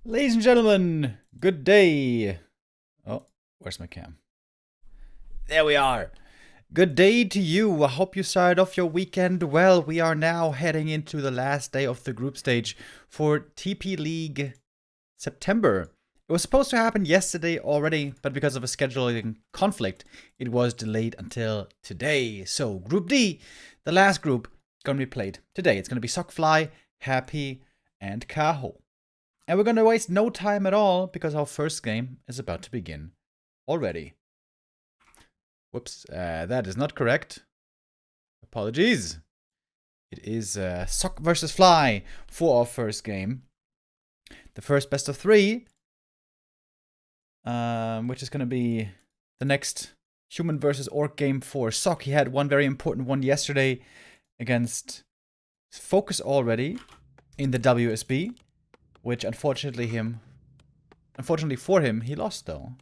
Ladies and gentlemen, good day. Oh, where's my cam? There we are. Good day to you. I hope you started off your weekend well. We are now heading into the last day of the group stage for TP League September. It was supposed to happen yesterday already, but because of a scheduling conflict, it was delayed until today. So Group D, the last group, gonna be played today. It's gonna be Fly, Happy, and Kaho. And we're gonna waste no time at all because our first game is about to begin already. Whoops, that is not correct. Apologies. It is Sock versus Fly for our first game. The first best of 3. Which is gonna be the next human versus orc game for Sock. He had one very important one yesterday against Focus already in the WSB. Which unfortunately for him, he lost though.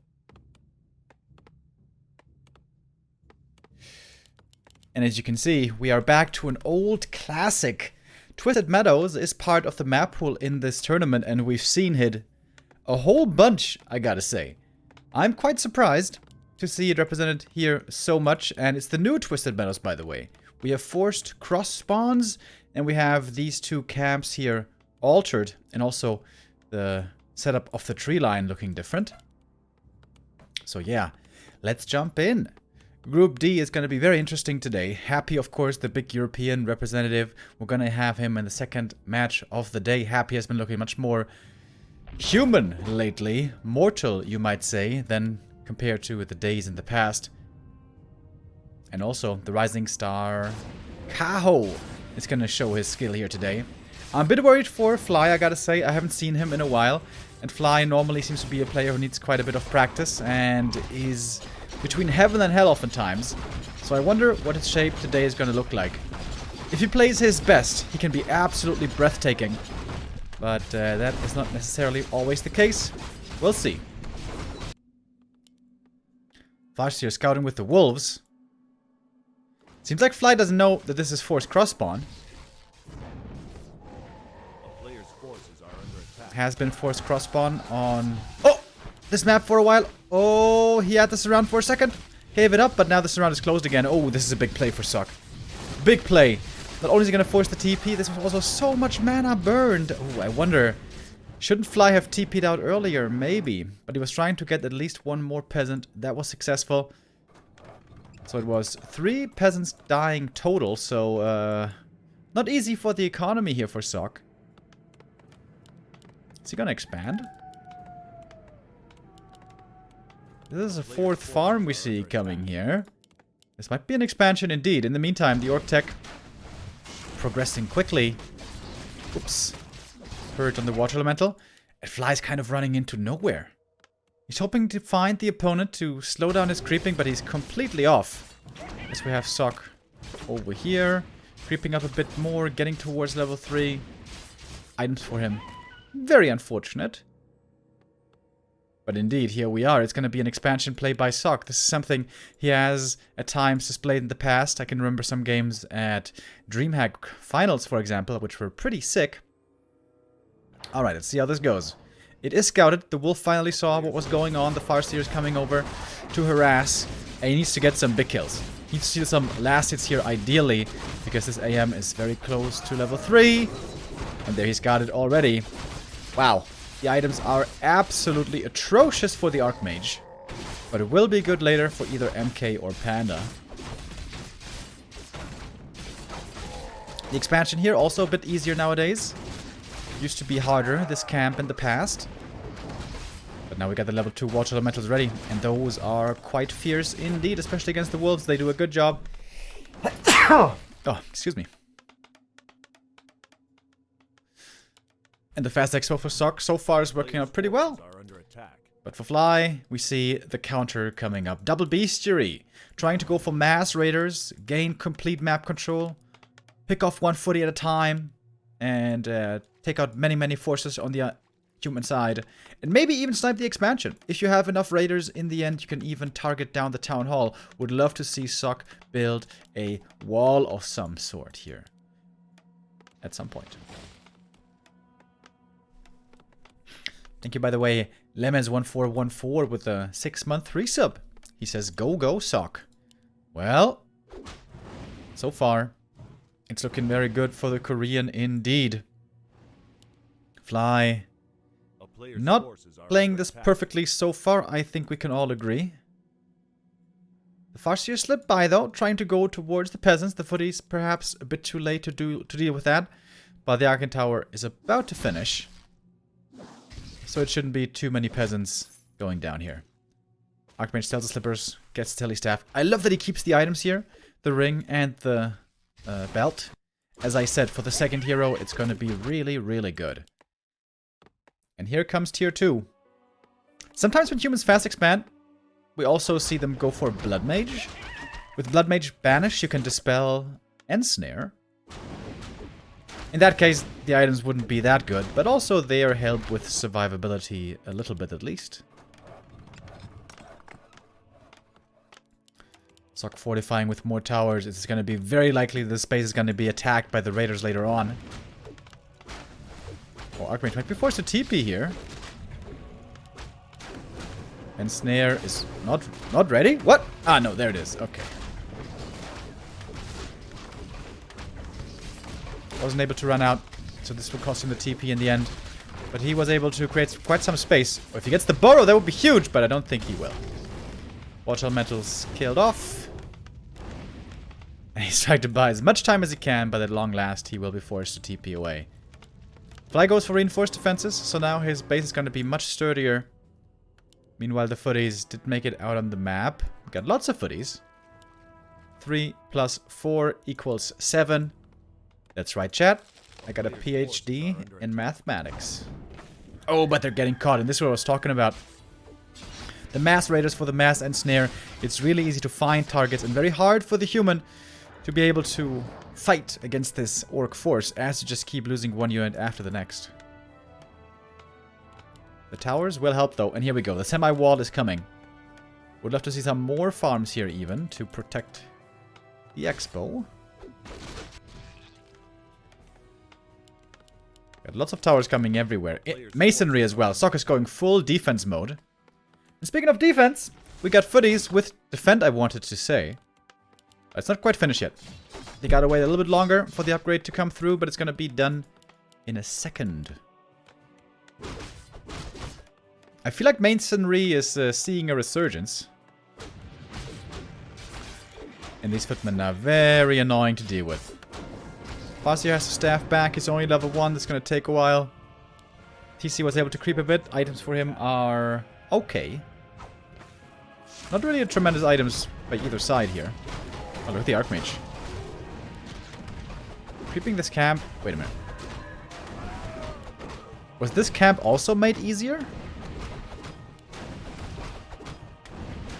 And as you can see, we are back to an old classic. Twisted Meadows is part of the map pool in this tournament, and we've seen it a whole bunch, I gotta say. I'm quite surprised to see it represented here so much, and it's the new Twisted Meadows, by the way. We have forced cross spawns, and we have these two camps here altered, and also the setup of the tree line looking different. So yeah, let's jump in. Group D is going to be very interesting today. Happy, of course, the big European representative. We're going to have him in the second match of the day. Happy has been looking much more human lately. Mortal, you might say, than compared to the days in the past. And also, the rising star Kaho is going to show his skill here today. I'm a bit worried for Fly, I gotta say. I haven't seen him in a while. And Fly normally seems to be a player who needs quite a bit of practice and is between heaven and hell oftentimes. So I wonder what his shape today is gonna look like. If he plays his best, he can be absolutely breathtaking. But that is not necessarily always the case. We'll see. Flash here scouting with the wolves. Seems like Fly doesn't know that this is forced cross spawn. Has been forced cross spawn on this map for a while. Oh, he had the surround for a second. Gave it up, but now the surround is closed again. Oh, this is a big play for Sock. Big play. Not only is he going to force the TP, this was also so much mana burned. Oh, I wonder. Shouldn't Fly have TP'd out earlier? Maybe. But he was trying to get at least one more peasant. That was successful. So it was 3 peasants dying total. So, not easy for the economy here for Sock. Is he gonna expand? This is a 4th farm we see coming here. This might be an expansion indeed. In the meantime, the orc tech progressing quickly. Oops. Hurt on the water elemental. It Fly's kind of running into nowhere. He's hoping to find the opponent to slow down his creeping, but he's completely off. As we have Sock over here. Creeping up a bit more, getting towards level 3. Items for him. Very unfortunate. But indeed, here we are. It's going to be an expansion play by Sock. This is something he has at times displayed in the past. I can remember some games at DreamHack Finals, for example, which were pretty sick. Alright, let's see how this goes. It is scouted. The wolf finally saw what was going on. The Farseer is coming over to harass. And he needs to get some big kills. He needs to see some last hits here, ideally, because this AM is very close to level 3. And there he's got it already. Wow, the items are absolutely atrocious for the Archmage. But it will be good later for either MK or Panda. The expansion here also a bit easier nowadays. Used to be harder, this camp in the past. But now we got the level 2 water elementals ready. And those are quite fierce indeed, especially against the wolves. They do a good job. Oh, excuse me. And the fast expo for Sock so far is working out pretty well. But for Fly, we see the counter coming up. Double Bestiary. Trying to go for mass raiders, gain complete map control, pick off one footy at a time, and take out many forces on the human side. And maybe even snipe the expansion. If you have enough raiders, in the end, you can even target down the town hall. Would love to see Sock build a wall of some sort here. At some point. Thank you, by the way, Lemons1414 with a 6-month resub. He says, go, Sock. Well, so far, it's looking very good for the Korean indeed. Fly, not playing this perfectly so far, I think we can all agree. The Farseer slipped by though, trying to go towards the peasants. The footies perhaps a bit too late to deal with that. But the Arcane Tower is about to finish. So it shouldn't be too many peasants going down here. Archmage steals the slippers, gets the telestaff. I love that he keeps the items here. The ring and the belt. As I said, for the second hero, it's going to be really, really good. And here comes tier 2. Sometimes when humans fast expand, we also see them go for Blood Mage. With Blood Mage Banish, you can dispel Ensnare. In that case, the items wouldn't be that good, but also they are helped with survivability a little bit at least. Sock fortifying with more towers. It's going to be very likely the space is going to be attacked by the raiders later on. Oh, Archmage might be forced to TP here. And Snare is not ready? What? Ah, no, there it is. Okay. Wasn't able to run out, so this will cost him the TP in the end. But he was able to create quite some space. If he gets the burrow, that would be huge, but I don't think he will. Watch Elementals killed off. And he's trying to buy as much time as he can, but at long last he will be forced to TP away. Fly goes for reinforced defenses, so now his base is going to be much sturdier. Meanwhile, the footies did make it out on the map. We got lots of footies. 3 plus 4 equals 7. That's right, chat. I got a PhD in mathematics. Oh, but they're getting caught, and this is what I was talking about. The mass raiders for the mass ensnare. It's really easy to find targets and very hard for the human to be able to fight against this orc force as you just keep losing one unit after the next. The towers will help though, and here we go. The semi-wall is coming. Would love to see some more farms here even to protect the expo. Got lots of towers coming everywhere. Masonry as well. Sock is going full defense mode. And speaking of defense, we got footies with defend, I wanted to say. It's not quite finished yet. They gotta wait a little bit longer for the upgrade to come through, but it's gonna be done in a second. I feel like Masonry is seeing a resurgence. And these footmen are very annoying to deal with. Farseer has to staff back. He's only level 1. That's going to take a while. TC was able to creep a bit. Items for him are okay. Not really tremendous items by either side here. Oh, look at the Archmage. Creeping this camp. Wait a minute. Was this camp also made easier?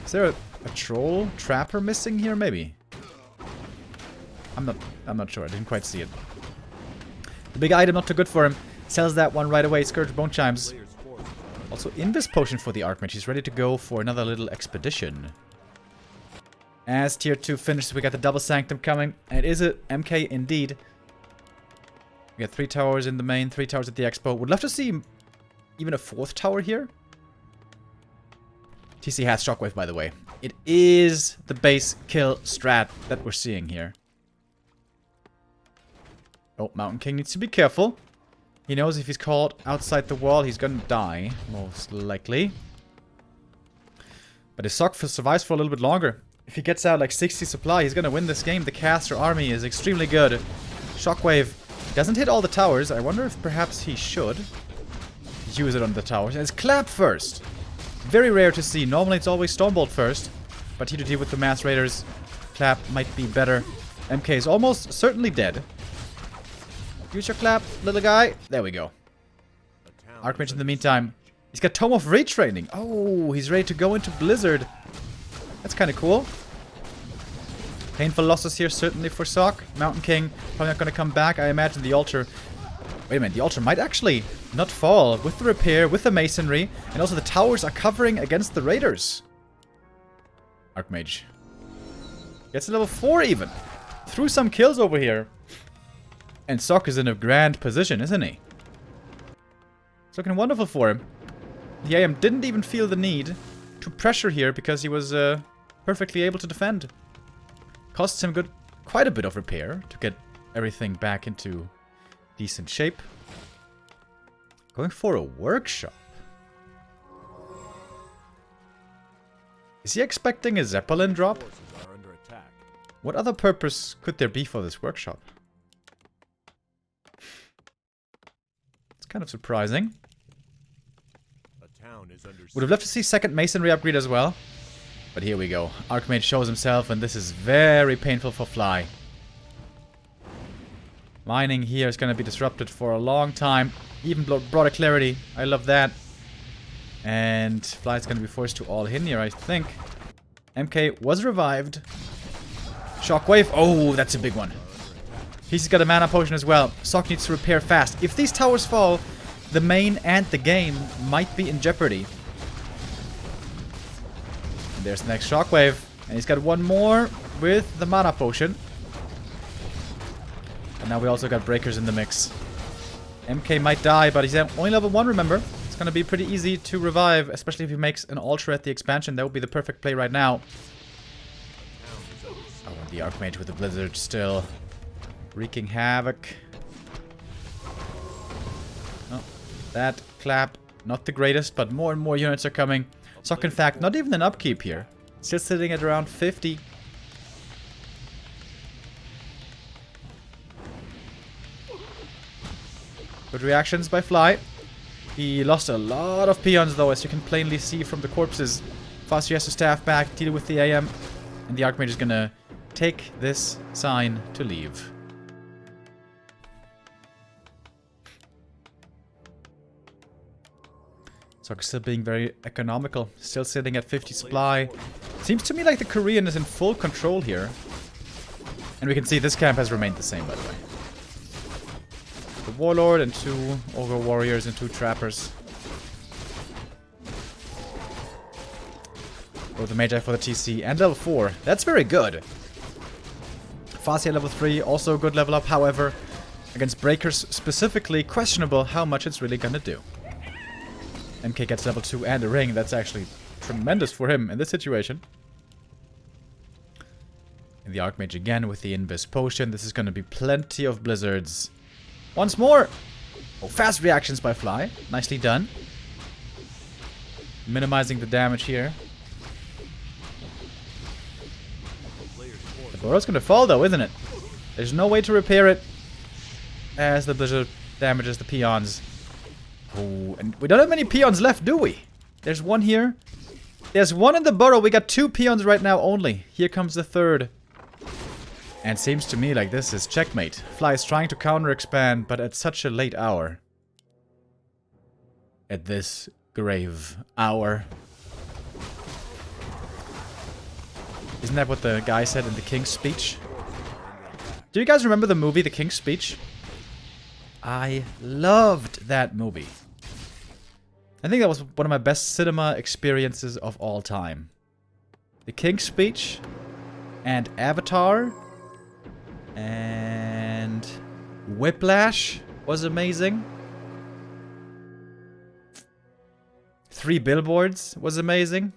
Is there a troll trapper missing here? Maybe. I'm not sure. I didn't quite see it. The big item not too good for him. Sells that one right away. Scourge Bone Chimes. Also, Invis Potion for the Archmage. He's ready to go for another little expedition. As tier 2 finishes, we got the double sanctum coming. And it is a MK indeed. We got 3 towers in the main, 3 towers at the expo. Would love to see even a 4th tower here. TC has Shockwave, by the way. It is the base kill strat that we're seeing here. Oh, Mountain King needs to be careful. He knows if he's caught outside the wall, he's gonna die, most likely. But if Sock survives for a little bit longer, if he gets out like 60 supply, he's gonna win this game. The caster army is extremely good. Shockwave doesn't hit all the towers. I wonder if perhaps he should use it on the towers. And it's Clap first. Very rare to see. Normally it's always Stormbolt first. But here to deal with the mass raiders, Clap might be better. MK is almost certainly dead. Use your clap, little guy. There we go. Archmage in the meantime. He's got Tome of Retraining. Oh, he's ready to go into Blizzard. That's kind of cool. Painful losses here, certainly for Sock. Mountain King probably not going to come back. I imagine the altar... Wait a minute, the altar might actually not fall. With the repair, with the masonry. And also the towers are covering against the raiders. Archmage. Gets to level 4 even. Threw some kills over here. And Sock is in a grand position, isn't he? It's looking wonderful for him. The AM didn't even feel the need to pressure here because he was perfectly able to defend. Costs him quite a bit of repair to get everything back into decent shape. Going for a workshop. Is he expecting a Zeppelin drop? What other purpose could there be for this workshop? It's kind of surprising. Would have loved to see second masonry upgrade as well. But here we go. Archmage shows himself, and this is very painful for Fly. Mining here is going to be disrupted for a long time. Even broader clarity. I love that. And Fly's going to be forced to all in here, I think. MK was revived. Shockwave. Oh, that's a big one. He's got a mana potion as well. Sock needs to repair fast. If these towers fall, the main and the game might be in jeopardy. And there's the next Shockwave. And he's got one more with the mana potion. And now we also got breakers in the mix. MK might die, but he's only level 1, remember? It's going to be pretty easy to revive, especially if he makes an ultra at the expansion. That would be the perfect play right now. Oh, and the Archmage with the Blizzard still wreaking havoc. Oh, that clap, not the greatest, but more and more units are coming. Sock, in fact, not even an upkeep here. Still sitting at around 50. Good reactions by Fly. He lost a lot of peons though, as you can plainly see from the corpses. Faster has to staff back, deal with the AM. And the Archmage is gonna take this sign to leave. Sock still being very economical. Still sitting at 50 supply. Seems to me like the Korean is in full control here. And we can see this camp has remained the same, by the way. The Warlord and 2 Ogre Warriors and 2 Trappers. Oh, the Magi for the TC and level 4. That's very good. Fascia level 3, also a good level up. However, against Breakers specifically, questionable how much it's really gonna do. MK gets level 2 and a ring. That's actually tremendous for him in this situation. And the Archmage again with the Invis Potion. This is gonna be plenty of blizzards. Once more! Oh, fast reactions by Fly. Nicely done. Minimizing the damage here. The Burrow's gonna fall though, isn't it? There's no way to repair it as the blizzard damages the peons. Oh, and we don't have many peons left, do we? There's one here. There's one in the burrow. We got 2 peons right now only. Here comes the third. And seems to me like this is checkmate. Fly is trying to counter-expand, but at such a late hour. At this grave hour. Isn't that what the guy said in the King's Speech? Do you guys remember the movie The King's Speech? I loved that movie. I think that was one of my best cinema experiences of all time. The King's Speech and Avatar and Whiplash was amazing. 3 Billboards was amazing.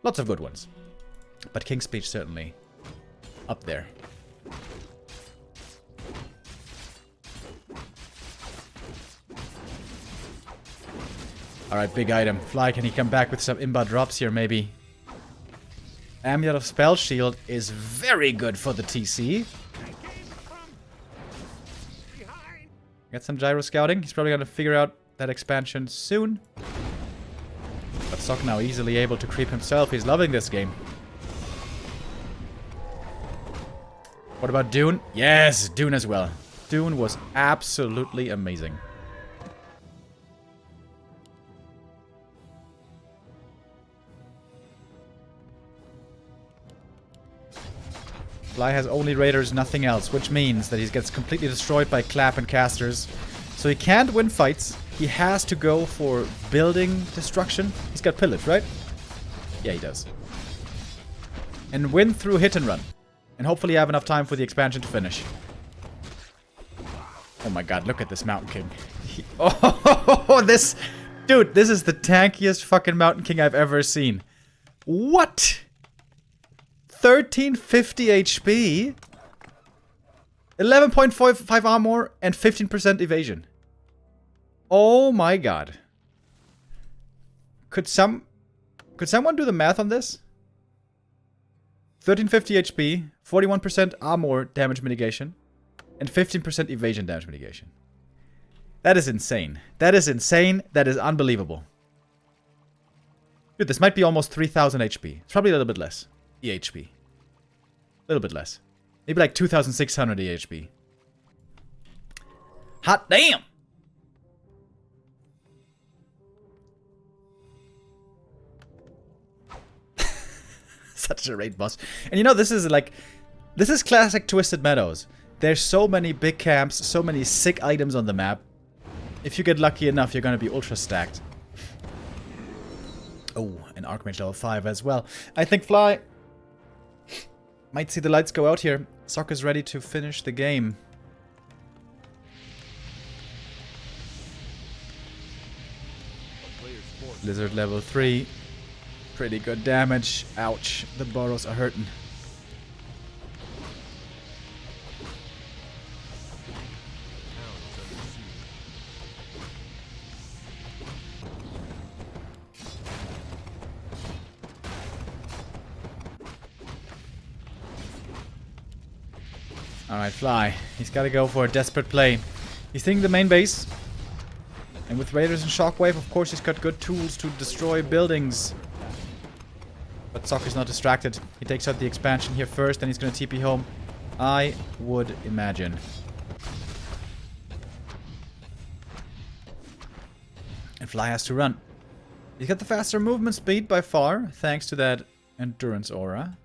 Lots of good ones. But King's Speech certainly up there. Alright, big item. Fly, can he come back with some imba drops here, maybe? Amulet of Spell Shield is very good for the TC. Got some gyro scouting. He's probably gonna figure out that expansion soon. But Sock now easily able to creep himself. He's loving this game. What about Dune? Yes, Dune as well. Dune was absolutely amazing. Fly has only raiders, nothing else, which means that he gets completely destroyed by clap and casters. So he can't win fights. He has to go for building destruction. He's got pillage, right? Yeah, he does. And win through hit and run. And hopefully have enough time for the expansion to finish. Oh my god, look at this Mountain King. Oh, this Dude, this is the tankiest fucking Mountain King I've ever seen. What? 1350 HP, 11.5 armor, and 15% evasion. Oh my god. Could someone do the math on this? 1350 HP, 41% armor damage mitigation, and 15% evasion damage mitigation. That is insane. That is insane. That is unbelievable. Dude, this might be almost 3000 HP. It's probably a little bit less. EHP. A little bit less. Maybe like 2600 EHP. Hot damn! Such a raid boss. And you know, this is like... This is classic Twisted Meadows. There's so many big camps, so many sick items on the map. If you get lucky enough, you're gonna be ultra stacked. Oh, an Archmage level 5 as well. I think Fly might see the lights go out here. Sock is ready to finish the game. Blizzard level 3. Pretty good damage. Ouch. The burrows are hurting. Alright, Fly. He's got to go for a desperate play. He's thinking the main base. And with Raiders and Shockwave, of course, he's got good tools to destroy buildings. But Sock is not distracted. He takes out the expansion here first, then he's going to TP home. I would imagine. And Fly has to run. He's got the faster movement speed by far, thanks to that endurance aura.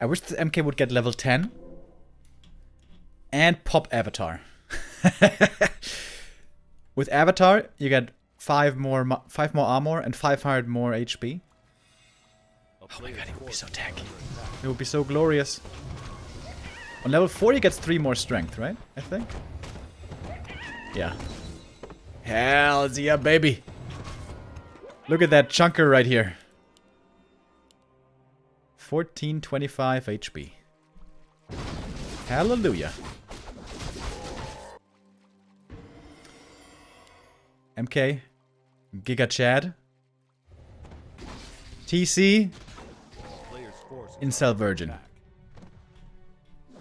I wish the MK would get level 10 and pop Avatar. With Avatar, you get 5 more armor and 500 more HP. Oh my god, it would be so tanky. It would be so glorious. On level 4, he gets 3 more strength, right? I think. Yeah. Hells yeah, baby. Look at that chunker right here. 1425 HP. Hallelujah. MK. Giga Chad. TC. Incel Virgin.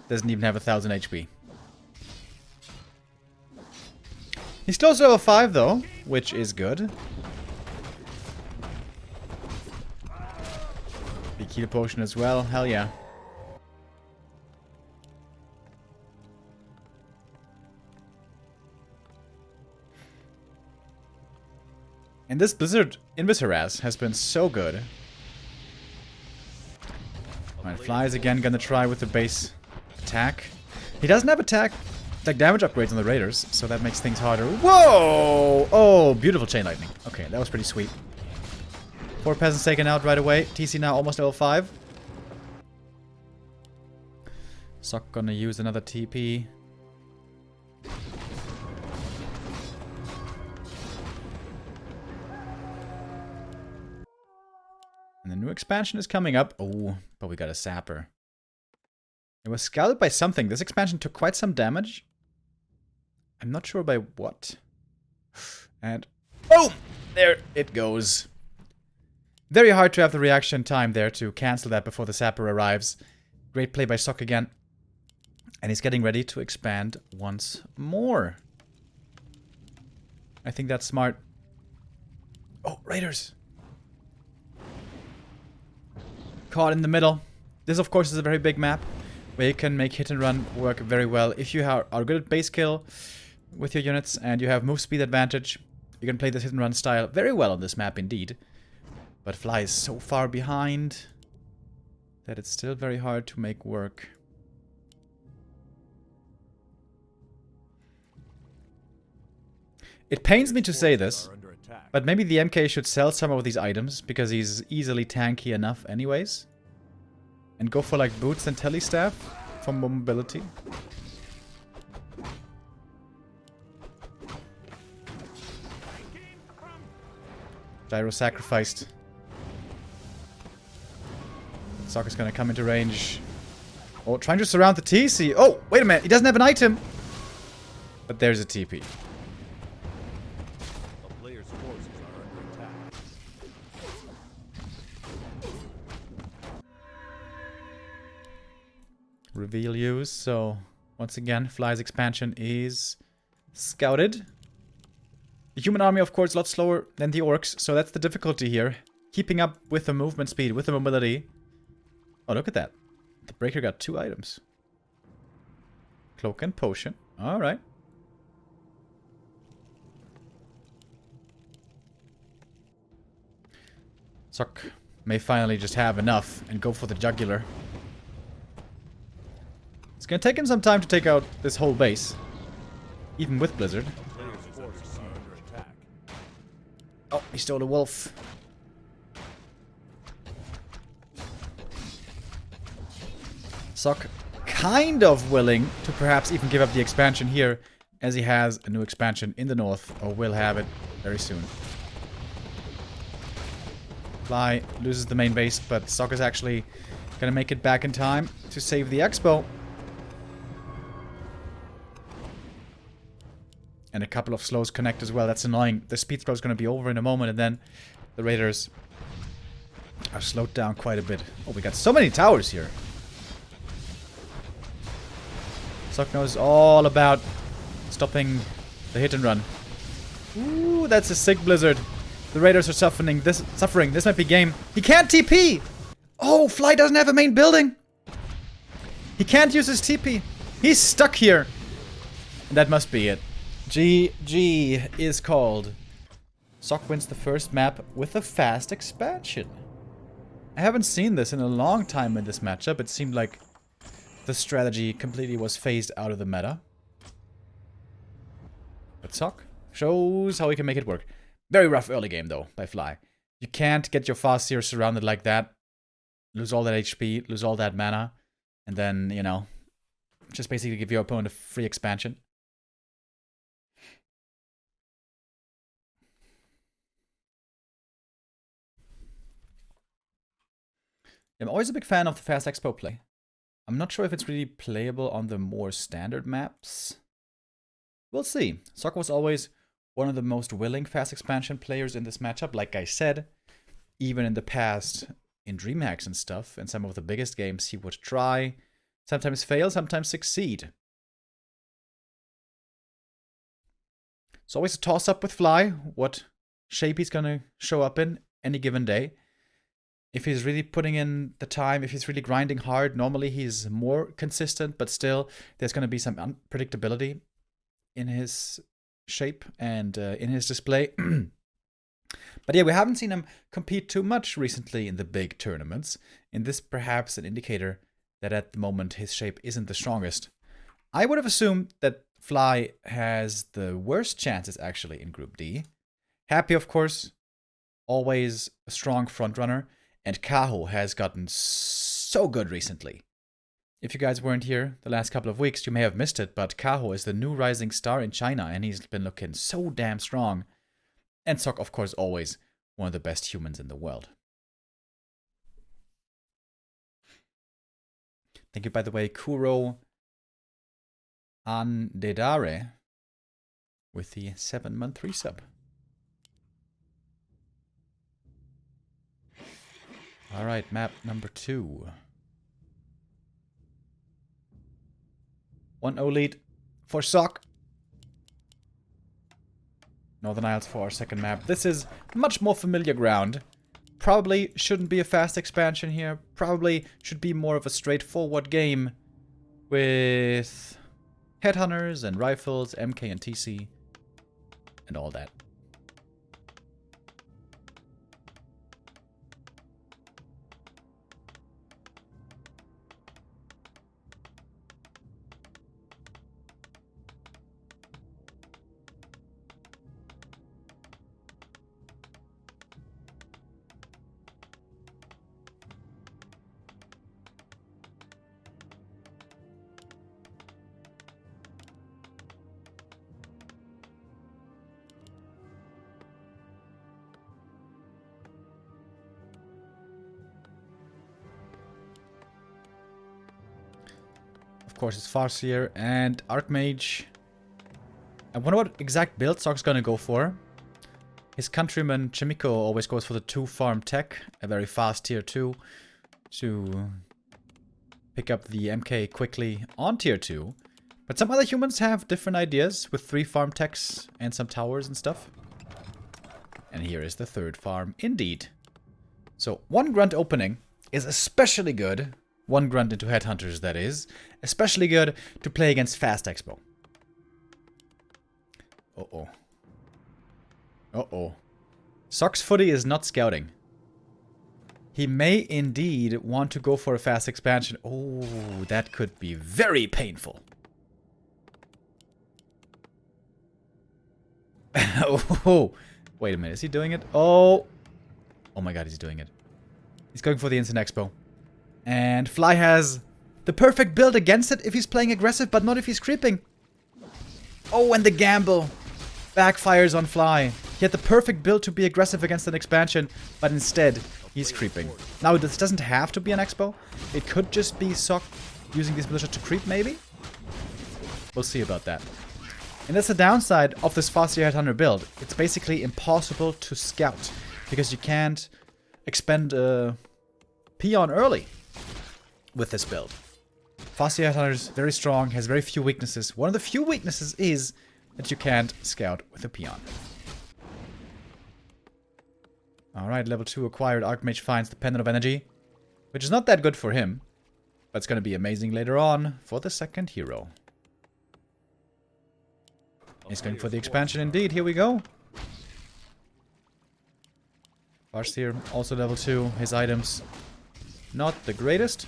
Doesn't even have 1000 HP. He's close to level 5 though, which is good. Big heal potion as well, hell yeah. And this Blizzard Invis has been so good. Alright, Fly is again gonna try with the base attack. He doesn't have attack, like damage upgrades on the Raiders, so that makes things harder. Whoa! Oh, beautiful Chain Lightning. Okay, that was pretty sweet. 4 peasants taken out right away. TC now almost level 5. Sock gonna use another TP. And the new expansion is coming up. Oh, but we got a sapper. It was scouted by something. This expansion took quite some damage. I'm not sure by what. And boom! There it goes. Very hard to have the reaction time there to cancel that before the sapper arrives. Great play by Sock again. And he's getting ready to expand once more. I think that's smart. Oh, Raiders! Caught in the middle. This, of course, is a very big map where you can make hit and run work very well. If you are good at base kill with your units and you have move speed advantage, you can play this hit and run style very well on this map indeed. But Fly is so far behind that it's still very hard to make work. It pains me to say this, attack. But maybe the MK should sell some of these items, because he's easily tanky enough anyways. And go for like boots and telestaff for mobility. Gyro sacrificed. Sock is gonna come into range. Oh, trying to surround the TC. Oh, wait a minute. He doesn't have an item. But there's a TP. The player's forces are under attack. Reveal use. So, once again, Fly's expansion is scouted. The human army, of course, a lot slower than the orcs. So that's the difficulty here. Keeping up with the movement speed, with the mobility. Oh, look at that. The breaker got 2 items. Cloak and potion. Alright. Sock may finally just have enough and go for the jugular. It's gonna take him some time to take out this whole base. Even with Blizzard. The player's forces are under attack. Oh, he stole a wolf. Sock kind of willing to perhaps even give up the expansion here, as he has a new expansion in the north, or will have it very soon. Fly loses the main base, but Sock is actually gonna make it back in time to save the expo. And a couple of slows connect as well. That's annoying. The speed throw is gonna be over in a moment, and then the raiders are slowed down quite a bit. Oh, we got so many towers here. Sock knows all about stopping the hit and run. Ooh, that's a sick blizzard. The raiders are suffering. This might be game. He can't TP! Oh, Fly doesn't have a main building. He can't use his TP. He's stuck here. That must be it. GG is called. Sock wins the first map with a fast expansion. I haven't seen this in a long time in this matchup. It seemed like the strategy completely was phased out of the meta. But Sock shows how he can make it work. Very rough early game, though, by Fly. You can't get your Farseer surrounded like that. Lose all that HP, lose all that mana. And then, you know, just basically give your opponent a free expansion. I'm always a big fan of the fast expo play. I'm not sure if it's really playable on the more standard maps. We'll see. Sock was always one of the most willing fast expansion players in this matchup. Like I said, even in the past, in DreamHacks and stuff, in some of the biggest games, he would try, sometimes fail, sometimes succeed. It's always a toss-up with Fly, what shape he's gonna show up in any given day. If he's really putting in the time, if he's really grinding hard, normally he's more consistent, but still there's going to be some unpredictability in his shape and in his display. But yeah, we haven't seen him compete too much recently in the big tournaments. And this perhaps an indicator that at the moment his shape isn't the strongest. I would have assumed that Fly has the worst chances actually in Group D. Happy, of course, always a strong frontrunner. And Kaho has gotten so good recently. If you guys weren't here the last couple of weeks, you may have missed it, but Kaho is the new rising star in China, and he's been looking so damn strong. And Sock, of course, always one of the best humans in the world. Thank you, by the way, Kuro Andedare with the 7-month resub. All right, map number 2. 1-0 lead for Sock. Northern Isles for our second map. This is much more familiar ground. Probably shouldn't be a fast expansion here. Probably should be more of a straightforward game with headhunters and rifles, MK and TC, and all that. Of course, it's Farseer and Archmage. I wonder what exact build Sock's gonna go for. His countryman Chimiko always goes for the 2-farm tech, a very fast tier 2, to pick up the MK quickly on tier 2. But some other humans have different ideas with 3-farm techs and some towers and stuff. And here is the 3rd farm, indeed. So 1 grunt opening is especially good. 1 grunt into headhunters, that is. Especially good to play against fast expo. Uh-oh. Uh-oh. Sock's footy is not scouting. He may indeed want to go for a fast expansion. Oh, that could be very painful. Oh, wait a minute. Is he doing it? Oh. Oh my god, he's doing it. He's going for the Instant Expo. And Fly has the perfect build against it if he's playing aggressive, but not if he's creeping. Oh, and the gamble backfires on Fly. He had the perfect build to be aggressive against an expansion, but instead, he's creeping. Now, this doesn't have to be an expo. It could just be Sock using these militia to creep, maybe? We'll see about that. And that's the downside of this Farseer Headhunter build. It's basically impossible to scout, because you can't expend a peon early with this build. Farseer Headhunter is very strong, has very few weaknesses. One of the few weaknesses is that you can't scout with a peon. Alright, level 2 acquired. Archmage finds the Pendant of Energy, which is not that good for him, but it's going to be amazing later on for the 2nd hero. He's going for the expansion indeed. Here we go. Farseer, also level 2. His items, not the greatest.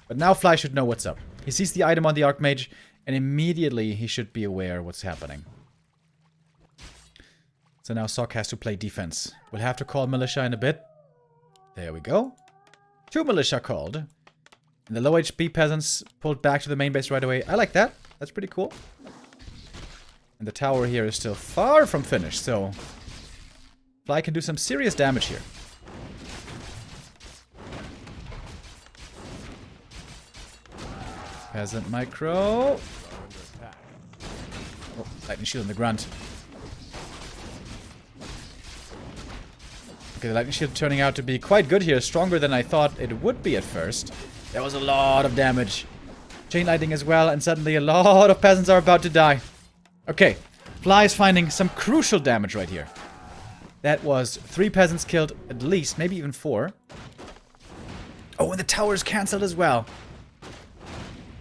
But now Fly should know what's up. He sees the item on the Archmage, and immediately he should be aware what's happening. So now Sock has to play defense. We'll have to call militia in a bit. There we go. 2 militia called. And the low HP peasants pulled back to the main base right away. I like that. That's pretty cool. And the tower here is still far from finished, so Fly can do some serious damage here. Peasant micro. Oh, lightning shield on the grunt. Okay, the lightning shield turning out to be quite good here. Stronger than I thought it would be at first. There was a lot of damage. Chain lightning as well, and suddenly a lot of peasants are about to die. Okay, Fly is finding some crucial damage right here. That was 3 peasants killed at least, maybe even 4. Oh, and the tower is cancelled as well.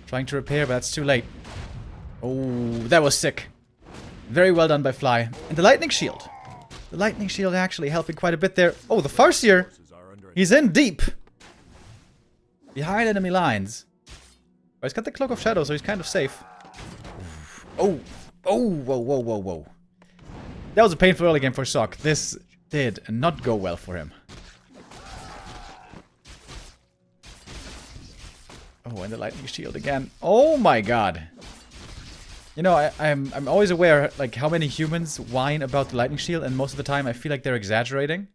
Trying to repair, but that's too late. Oh, that was sick. Very well done by Fly. And the lightning shield. The lightning shield actually helping quite a bit there. Oh, the Farseer. He's in deep. Behind enemy lines. But he's got the Cloak of Shadow, so he's kind of safe. Oh. Oh, whoa, whoa, whoa, whoa. That was a painful early game for Sock. This did not go well for him. Oh, and the lightning shield again. Oh my god. You know, I'm always aware, like, how many humans whine about the lightning shield, and most of the time I feel like they're exaggerating.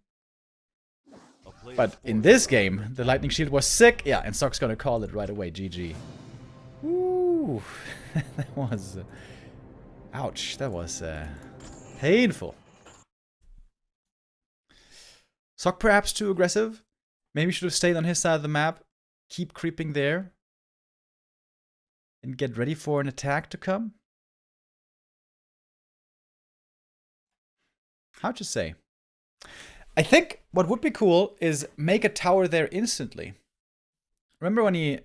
But in this game, the lightning shield was sick. Yeah, and Sock's gonna call it right away. GG. Ooh. That was... ouch. That was painful. Sock perhaps too aggressive. Maybe should have stayed on his side of the map. Keep creeping there. And get ready for an attack to come. How'd you say? I think what would be cool is make a tower there instantly. Remember when he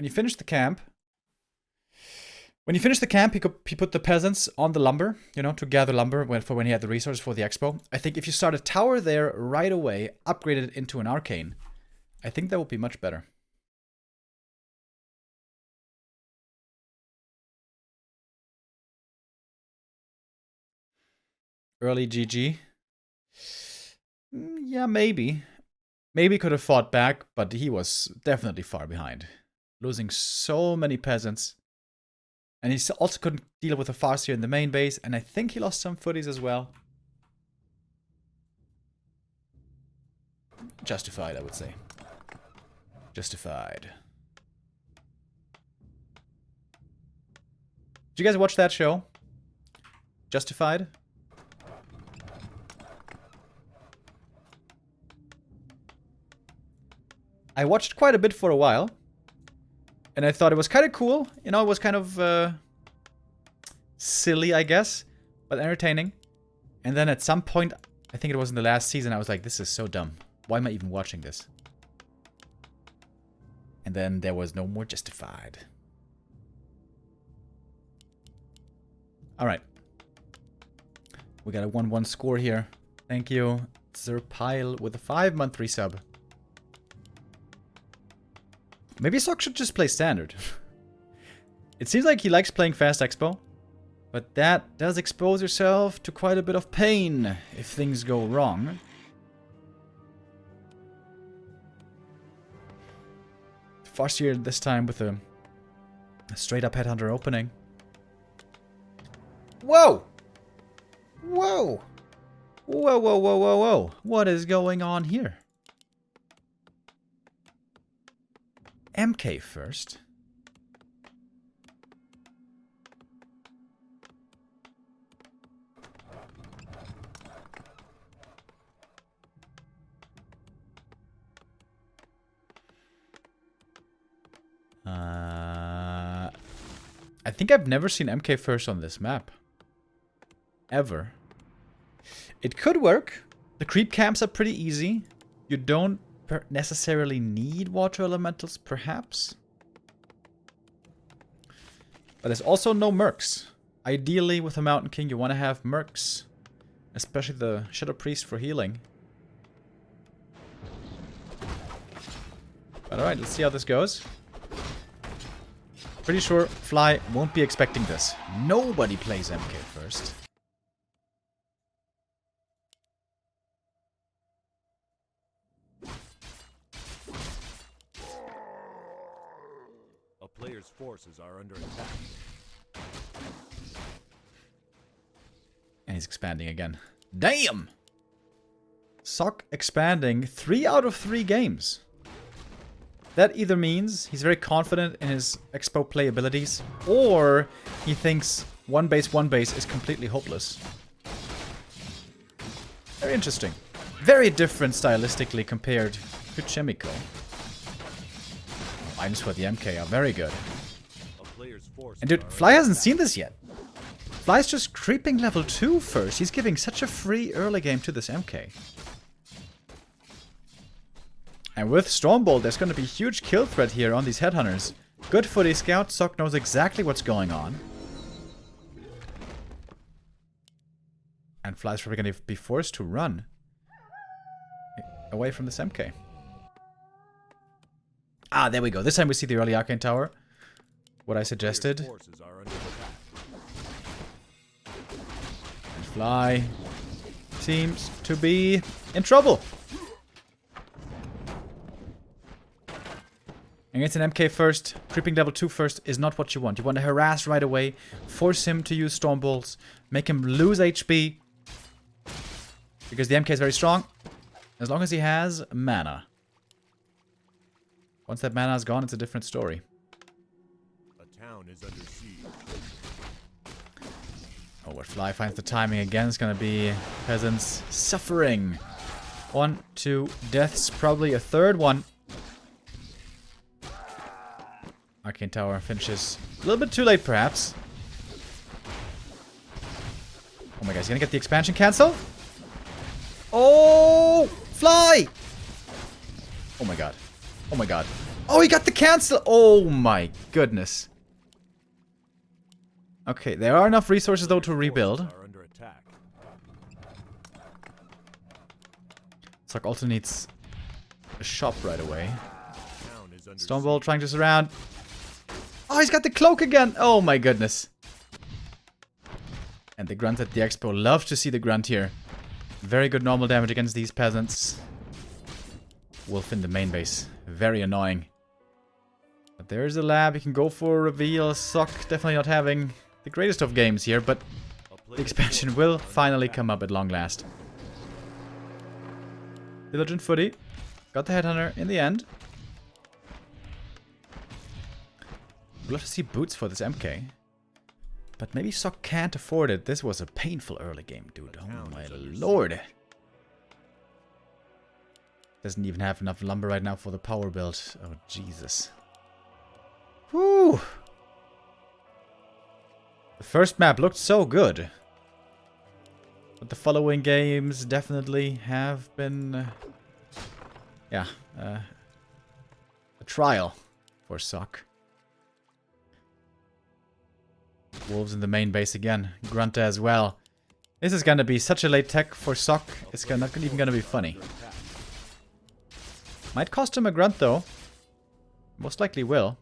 finished the camp? When he finished the camp, he put the peasants on the lumber, you know, to gather lumber when he had the resources for the expo. I think if you start a tower there right away, upgrade it into an arcane, I think that would be much better. Early GG. Yeah, maybe. Maybe could have fought back, but he was definitely far behind. Losing so many peasants. And he also couldn't deal with the Farseer in the main base, and I think he lost some footies as well. Justified, I would say. Justified. you guys watch that show? Justified? I watched quite a bit for a while. And I thought it was kind of cool. You know, it was kind of silly, I guess. But entertaining. And then at some point, I think it was in the last season, I was like, this is so dumb. Why am I even watching this? And then there was no more Justified. Alright. We got a 1-1 score here. Thank you, Zerpile, with a 5-month resub. Maybe Sock should just play Standard. It seems like he likes playing Fast Expo. But that does expose yourself to quite a bit of pain if things go wrong. Farseer this time with a straight up Headhunter opening. Whoa! Whoa! Whoa, whoa, whoa, whoa, whoa. What is going on here? MK first. I think I've never seen MK first on this map. Ever. It could work. The creep camps are pretty easy. You don't necessarily need water elementals, perhaps. But there's also no mercs. Ideally, with a Mountain King, you want to have mercs. Especially the Shadow Priest for healing. But alright, let's see how this goes. Pretty sure Fly won't be expecting this. Nobody plays MK first. A player's forces are under attack. And he's expanding again. Damn! Sock expanding 3 out of 3 games. That either means he's very confident in his Expo play abilities, or he thinks 1-base is completely hopeless. Very interesting. Very different stylistically compared to Chemico. Items for the MK are very good. And dude, Fly hasn't seen this yet. Fly's just creeping level 2 first. He's giving such a free early game to this MK. And with Stormbolt, there's going to be huge kill threat here on these Headhunters. Good for the scout. Sock knows exactly what's going on. And Fly's probably going to be forced to run away from this MK. Ah, there we go. This time we see the early Arcane Tower. What I suggested. And Fly seems to be in trouble. Against an MK first, creeping level 2 first is not what you want. You want to harass right away, force him to use Storm Bolts, make him lose HP. Because the MK is very strong, as long as he has mana. Once that mana is gone, it's a different story. A town is under siege. Oh, where Fly finds the timing again is going to be Peasants suffering. 1, 2 deaths, probably a third one. Arcane Tower finishes a little bit too late, perhaps. Oh my god, he's gonna get the expansion cancel? Oh! Fly! Oh my god. Oh my god. Oh, he got the cancel! Oh my goodness. Okay, there are enough resources, though, to rebuild. Sock also needs a shop right away. Stormbolt trying to surround. Oh, he's got the cloak again! Oh my goodness. And the grunt at the expo. Love to see the grunt here. Very good normal damage against these peasants. Wolf in the main base. Very annoying. But there's a lab. He can go for a reveal. Sock definitely not having the greatest of games here, but the expansion will finally come up at long last. Diligent Footy. Got the Headhunter in the end. Would love to see boots for this MK. But maybe Sock can't afford it. This was a painful early game, dude. Oh my lord. Doesn't even have enough lumber right now for the power build. Oh, Jesus. Whew. The first map looked so good. But the following games definitely have been... a trial for Sock. Wolves in the main base again. Grunta as well. This is gonna be such a late tech for Sock. It's not even gonna be funny. Might cost him a grunt though. Most likely will.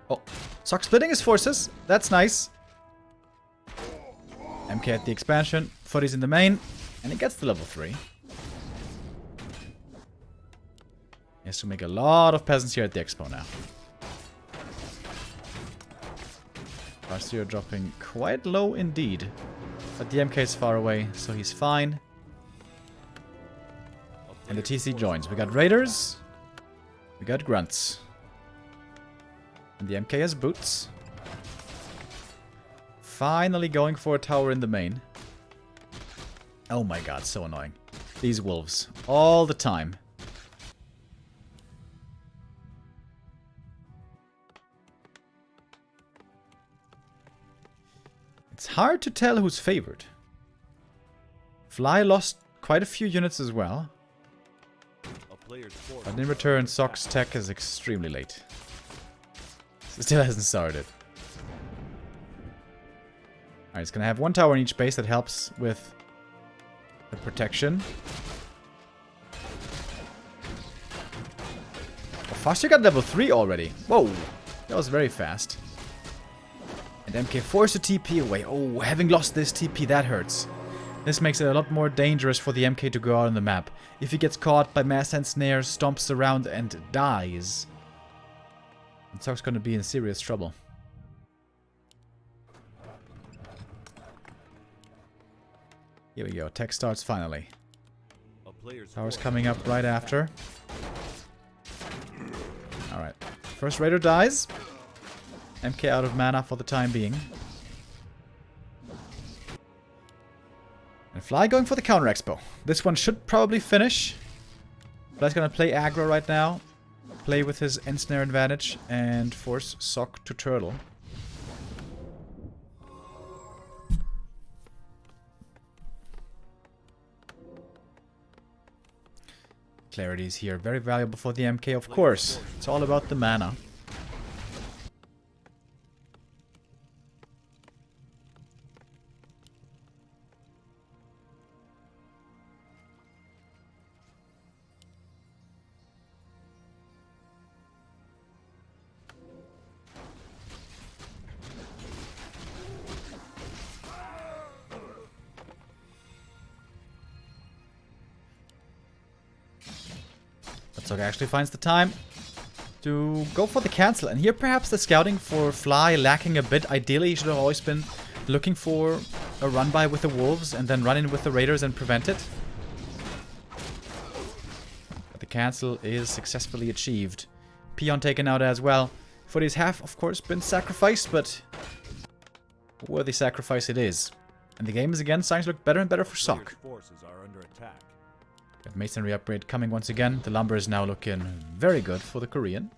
Oh, Sock splitting his forces. That's nice. MK at the expansion. Footy's in the main. And he gets to level 3. He has to make a lot of peasants here at the expo now. CORSAIR dropping quite low indeed. But the MK is far away, so he's fine. And the TC joins. We got raiders. We got grunts. And the MK has boots. Finally going for a tower in the main. Oh my god, so annoying. These wolves. All the time. It's hard to tell who's favored. Fly lost quite a few units as well. But in return, Sock's tech is extremely late. Still hasn't started. Alright, he's gonna have one tower in each base that helps with the protection. Oh, Foster got level 3 already. Whoa, that was very fast. And MK forced a TP away. Oh, having lost this TP, that hurts. This makes it a lot more dangerous for the MK to go out on the map. If he gets caught by mass hand snares, stomps around and dies, then Sock's gonna be in serious trouble. Here we go, tech starts finally. Tower's coming up right after. Alright, first raider dies. MK out of mana for the time being. And Fly going for the counter expo. This one should probably finish. Fly's gonna play aggro right now. Play with his end snare advantage and force Sock to turtle. Clarity is here. Very valuable for the MK, of course. It's all about the mana. Sock actually finds the time to go for the cancel. And here perhaps the scouting for Fly lacking a bit. Ideally he should have always been looking for a run by with the wolves and then run in with the raiders and prevent it. But the cancel is successfully achieved. Peon taken out as well. Footies have of course been sacrificed, but a worthy sacrifice it is. And the game is again starting to look better and better for Sock. Got masonry upgrade coming once again. The lumber is now looking very good for the Korean.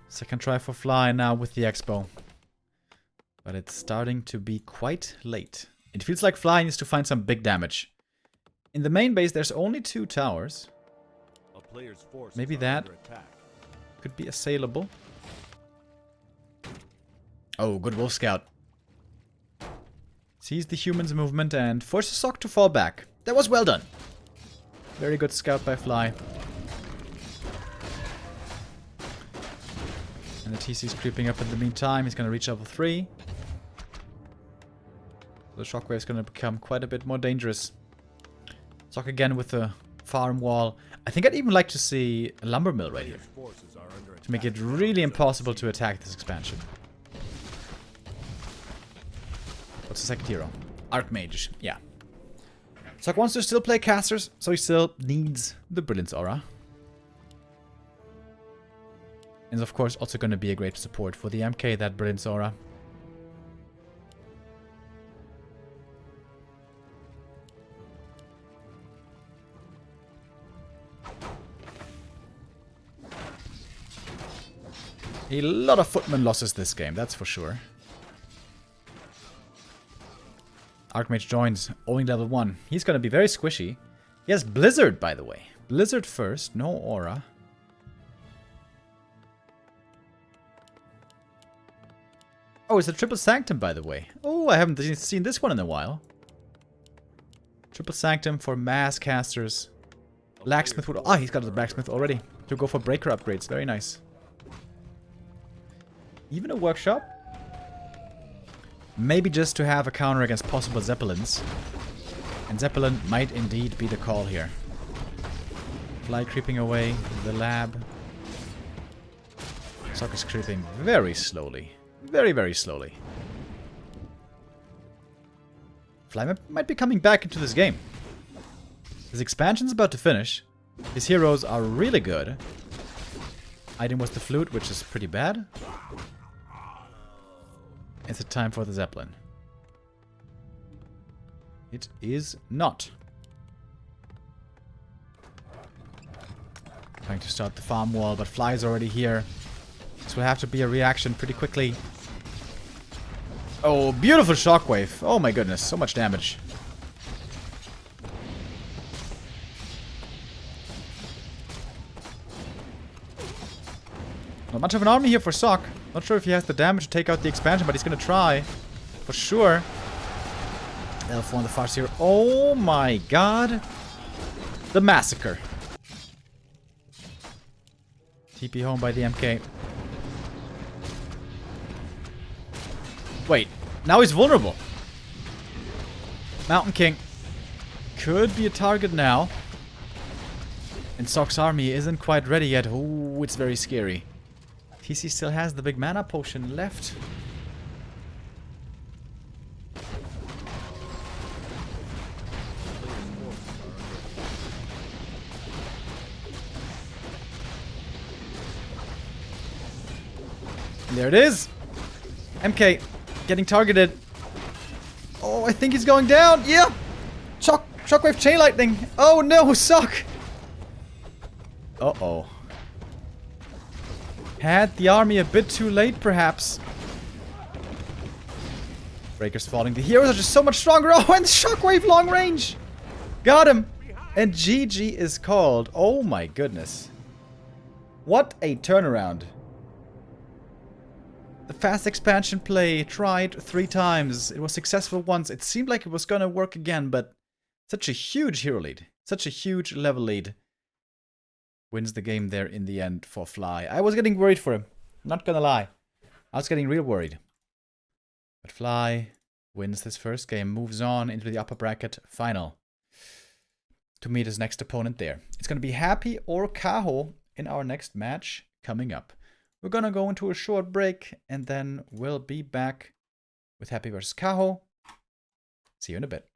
Second try for Fly now with the expo. But it's starting to be quite late. It feels like Fly needs to find some big damage. In the main base, there's only 2 towers. Maybe that could be assailable. Oh, good Wolf Scout. Sees the humans' movement and forces Sock to fall back. That was well done. Very good scout by Fly. And the TC's creeping up in the meantime. He's going to reach level 3. The shockwave is going to become quite a bit more dangerous. Sock again with the farm wall. I think I'd even like to see a lumber mill right here. Forces are under attack. To make it really impossible to attack this expansion. What's the second hero? Archmage, yeah. Sock wants to still play casters, so he still needs the Brilliance Aura. And of course also going to be a great support for the MK, that Brilliance Aura. A lot of footman losses this game, that's for sure. Archmage joins, owing level 1. He's going to be very squishy. He has Blizzard, by the way. Blizzard first, no aura. Oh, it's a Triple Sanctum, by the way. Oh, I haven't seen this one in a while. Triple Sanctum for mass casters. Blacksmith would... Ah, he's got the Blacksmith already. To go for breaker upgrades, very nice. Even a workshop? Maybe just to have a counter against possible Zeppelins. And Zeppelin might indeed be the call here. Fly creeping away, the lab. Sock is creeping very slowly. Very, very slowly. Fly might be coming back into this game. His expansion's about to finish. His heroes are really good. Item was the flute, which is pretty bad. Is it time for the Zeppelin? It is not. Trying to start the farm wall, but Fly is already here. This will have to be a reaction pretty quickly. Oh, beautiful shockwave. Oh my goodness, so much damage. Not much of an army here for Sock. Not sure if he has the damage to take out the expansion, but he's gonna try. For sure. Elf on the Farseer. Oh my god. The massacre. TP home by the MK. Wait. Now he's vulnerable. Mountain King. Could be a target now. And Sock's army isn't quite ready yet. Oh, it's very scary. TC still has the big mana potion left. There it is. MK getting targeted. Oh, I think he's going down. Yeah. Shockwave chain lightning. Oh no, Sock. Uh-oh. Had the army a bit too late, perhaps. Breaker's falling. The heroes are just so much stronger. Oh, and Shockwave long range. Got him. And GG is called. Oh my goodness. What a turnaround. The fast expansion play tried 3 times. It was successful once. It seemed like it was gonna work again, but such a huge hero lead. Such a huge level lead. Wins the game there in the end for Fly. I was getting worried for him. Not gonna lie. I was getting real worried. But Fly wins this first game. Moves on into the upper bracket final. To meet his next opponent there. It's gonna be Happy or Kaho in our next match coming up. We're gonna go into a short break and then we'll be back with Happy versus Kaho. See you in a bit.